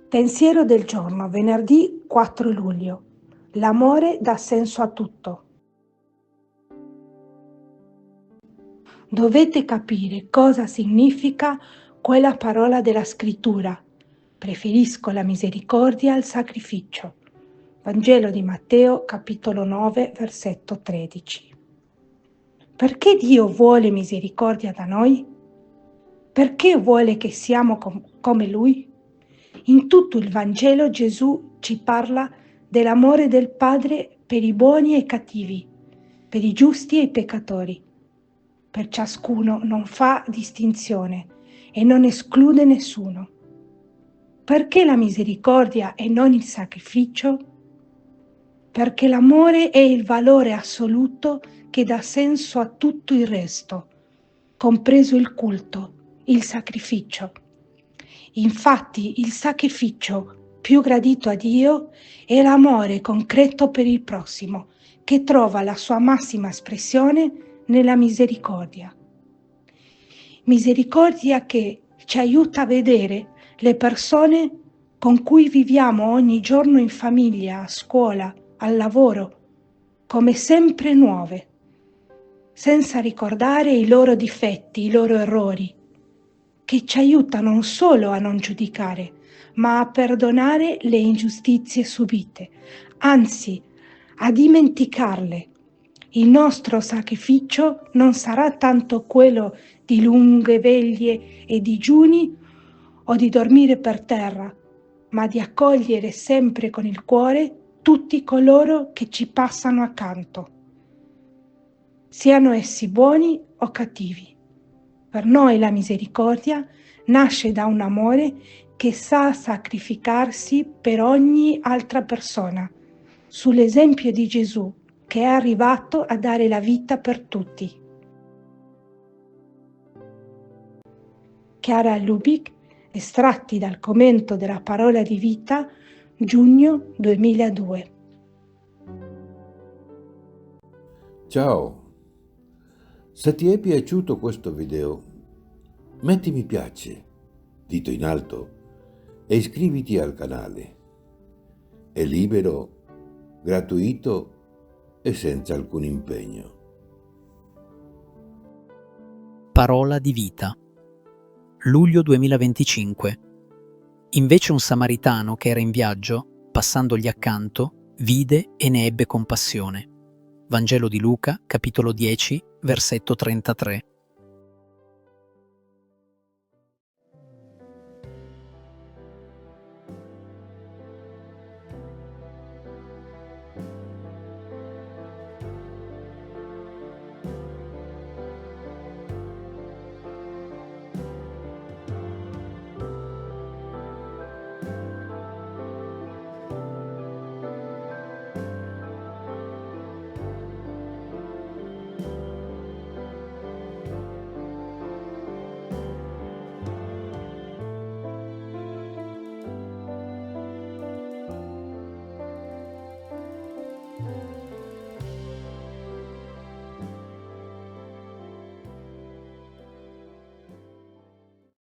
Pensiero del giorno, venerdì 4 luglio. L'amore dà senso a tutto. Dovete capire cosa significa quella parola della scrittura. Preferisco la misericordia al sacrificio. Vangelo di Matteo, capitolo 9, versetto 13. Perché Dio vuole misericordia da noi? Perché vuole che siamo come Lui? In tutto il Vangelo Gesù ci parla dell'amore del Padre per i buoni e i cattivi, per i giusti e i peccatori. Per ciascuno non fa distinzione e non esclude nessuno. Perché la misericordia e non il sacrificio? Perché l'amore è il valore assoluto che dà senso a tutto il resto, compreso il culto, il sacrificio. Infatti il sacrificio più gradito a Dio è l'amore concreto per il prossimo, che trova la sua massima espressione nella misericordia. Misericordia che ci aiuta a vedere le persone con cui viviamo ogni giorno in famiglia, a scuola, al lavoro, come sempre nuove, senza ricordare i loro difetti, i loro errori, che ci aiuta non solo a non giudicare, ma a perdonare le ingiustizie subite, anzi a dimenticarle. Il nostro sacrificio non sarà tanto quello di lunghe veglie e digiuni o di dormire per terra, ma di accogliere sempre con il cuore tutti coloro che ci passano accanto, siano essi buoni o cattivi. Per noi la misericordia nasce da un amore che sa sacrificarsi per ogni altra persona, sull'esempio di Gesù, che è arrivato a dare la vita per tutti. Chiara Lubick, estratti dal commento della Parola di Vita, giugno 2002. Ciao, se ti è piaciuto questo video, metti mi piace, dito in alto, e iscriviti al canale. È libero, gratuito e senza alcun impegno. Parola di vita. Luglio 2025. Invece un samaritano che era in viaggio, passandogli accanto, vide e ne ebbe compassione. Vangelo di Luca, capitolo 10, versetto 33.